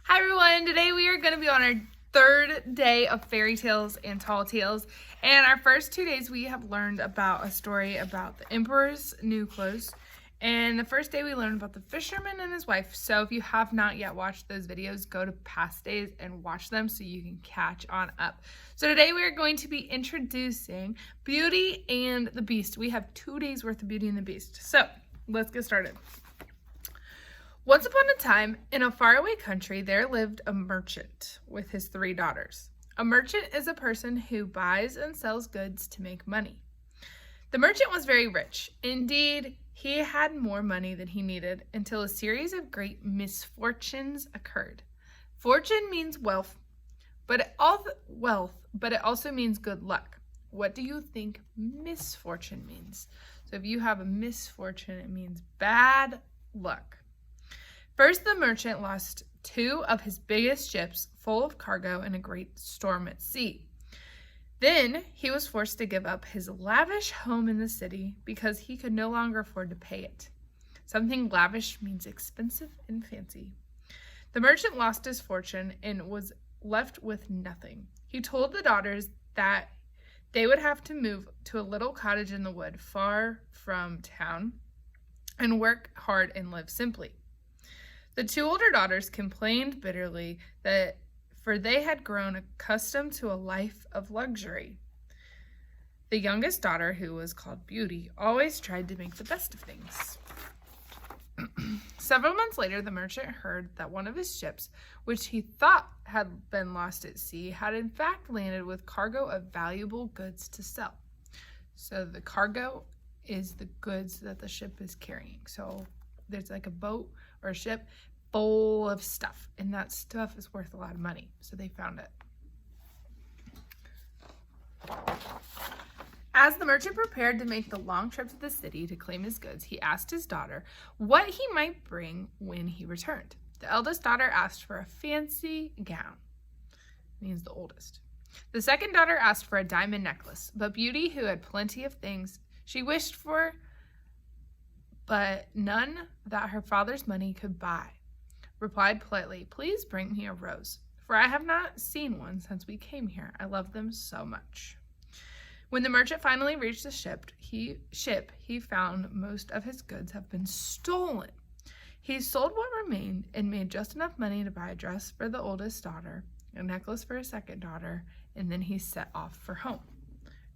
Hi everyone, today we are going to be on our third day of fairy tales and tall tales. And our first 2 days we have learned about a story about the emperor's new clothes. And the first day we learned about the fisherman and his wife. So if you have not yet watched those videos, go to past days and watch them so you can catch on up. So today we are going to be introducing Beauty and the Beast. We have 2 days worth of Beauty and the Beast. So let's get started. Once upon a time, in a faraway country, there lived a merchant with his 3 daughters. A merchant is a person who buys and sells goods to make money. The merchant was very rich. Indeed, he had more money than he needed until a series of great misfortunes occurred. Fortune means wealth, but it also means good luck. What do you think misfortune means? So if you have a misfortune, it means bad luck. First, the merchant lost 2 of his biggest ships full of cargo in a great storm at sea. Then he was forced to give up his lavish home in the city because he could no longer afford to pay it. Something lavish means expensive and fancy. The merchant lost his fortune and was left with nothing. He told the daughters that they would have to move to a little cottage in the wood far from town and work hard and live simply. The 2 older daughters complained bitterly for they had grown accustomed to a life of luxury. The youngest daughter, who was called Beauty, always tried to make the best of things. Several months later, the merchant heard that one of his ships, which he thought had been lost at sea, had in fact landed with cargo of valuable goods to sell. So the cargo is the goods that the ship is carrying. So there's like a boat or a ship full of stuff, and that stuff is worth a lot of money. So they found it. As the merchant prepared to make the long trip to the city to claim his goods, he asked his daughter what he might bring when he returned. The eldest daughter asked for a fancy gown. Means the oldest. The second daughter asked for a diamond necklace, but Beauty, who had plenty of things she wished for, but none that her father's money could buy, replied politely, "Please bring me a rose, for I have not seen one since we came here. I love them so much." When the merchant finally reached the ship, he found most of his goods have been stolen. He sold what remained and made just enough money to buy a dress for the oldest daughter, a necklace for his second daughter, and then he set off for home.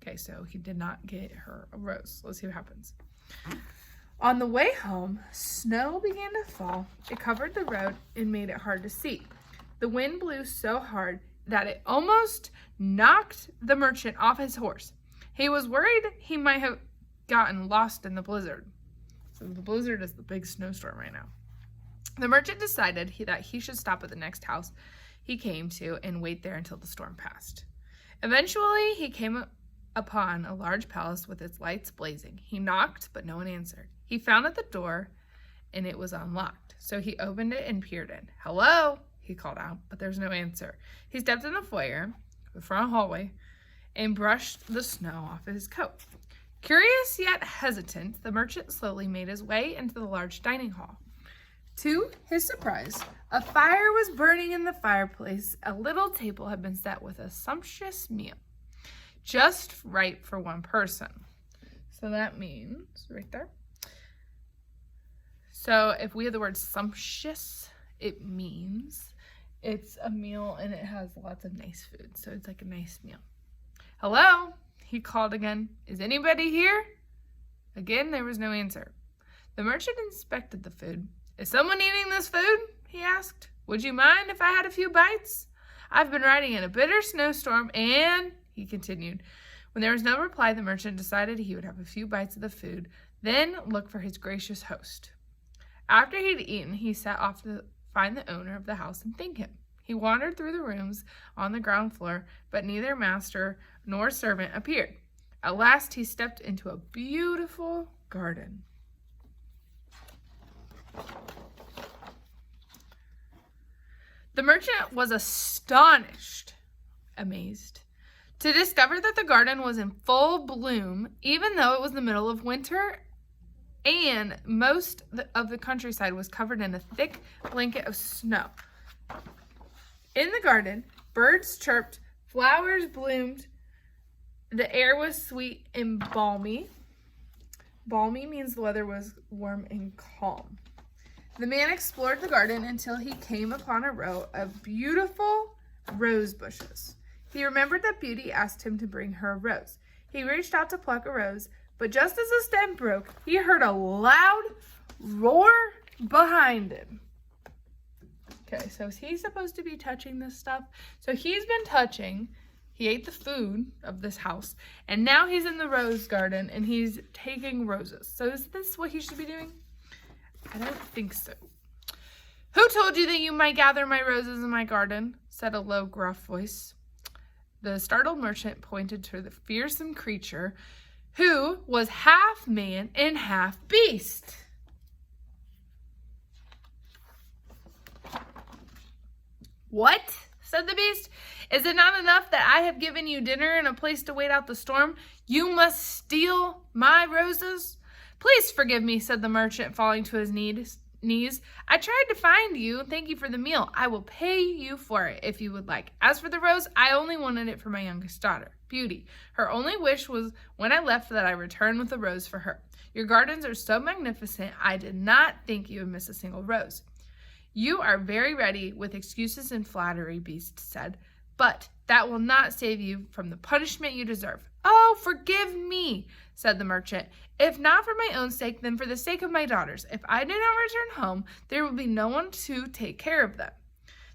Okay, so he did not get her a rose. Let's see what happens. On the way home, snow began to fall. It covered the road and made it hard to see. The wind blew so hard that it almost knocked the merchant off his horse. He was worried he might have gotten lost in the blizzard. So the blizzard is the big snowstorm right now. The merchant decided that he should stop at the next house he came to and wait there until the storm passed. Eventually, he came upon a large palace with its lights blazing. He knocked, but no one answered. He found at the door, and it was unlocked. So he opened it and peered in. "Hello," he called out, but there was no answer. He stepped in the foyer, the front hallway, and brushed the snow off his coat. Curious yet hesitant, the merchant slowly made his way into the large dining hall. To his surprise, a fire was burning in the fireplace. A little table had been set with a sumptuous meal, just right for one person. So that means, right there. So if we have the word sumptuous, it means it's a meal and it has lots of nice food. So it's like a nice meal. "Hello," he called again. "Is anybody here?" Again, there was no answer. The merchant inspected the food. "Is someone eating this food?" he asked. "Would you mind if I had a few bites? I've been riding in a bitter snowstorm and," he continued. When there was no reply, the merchant decided he would have a few bites of the food, then look for his gracious host. After he'd eaten, he set off to find the owner of the house and thank him. He wandered through the rooms on the ground floor, but neither master nor servant appeared. At last, he stepped into a beautiful garden. The merchant was amazed, to discover that the garden was in full bloom, even though it was the middle of winter and most of the countryside was covered in a thick blanket of snow. In the garden, birds chirped, flowers bloomed, the air was sweet and balmy. Balmy means the weather was warm and calm. The man explored the garden until he came upon a row of beautiful rose bushes. He remembered that Beauty asked him to bring her a rose. He reached out to pluck a rose, but just as the stem broke, he heard a loud roar behind him. Okay, so he's supposed to be touching this stuff. So he's been touching. He ate the food of this house, and now he's in the rose garden, and he's taking roses. So is this what he should be doing? I don't think so. Who told you that you might gather my roses in my garden? Said a low, gruff voice. The startled merchant pointed to the fearsome creature who was half man and half beast. What? Said the beast. Is it not enough that I have given you dinner and a place to wait out the storm? You must steal my roses? Please forgive me, said the merchant, falling to his knees. I tried to find you. Thank you for the meal. I will pay you for it if you would like. As for the rose, I only wanted it for my youngest daughter, Beauty. Her only wish was when I left that I return with a rose for her. Your gardens are so magnificent, I did not think you would miss a single rose. You are very ready with excuses and flattery, Beast said, but that will not save you from the punishment you deserve. Oh, forgive me, said the merchant. If not for my own sake, then for the sake of my daughters. If I do not return home, there will be no one to take care of them.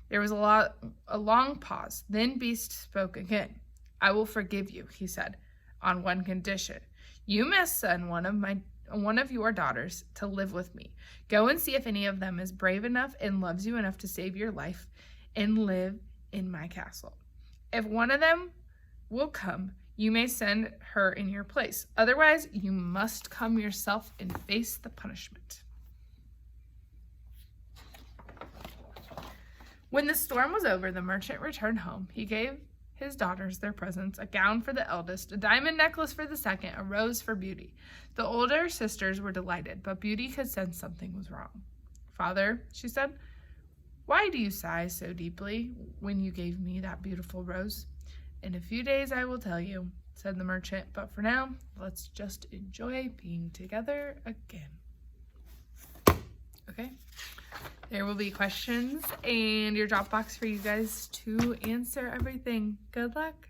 There was a long pause. Then Beast spoke again. I will forgive you, he said, on one condition. You must send one of your daughters to live with me. Go and see if any of them is brave enough and loves you enough to save your life and live in my castle. If one of them will come, you may send her in your place. Otherwise, you must come yourself and face the punishment. When the storm was over, the merchant returned home. He gave his daughters their presents, a gown for the eldest, a diamond necklace for the second, a rose for Beauty. The older sisters were delighted, but Beauty could sense something was wrong. Father, she said, why do you sigh so deeply when you gave me that beautiful rose? In a few days I will tell you, said the merchant, but for now, let's just enjoy being together again. Okay, there will be questions and your Dropbox for you guys to answer everything. Good luck.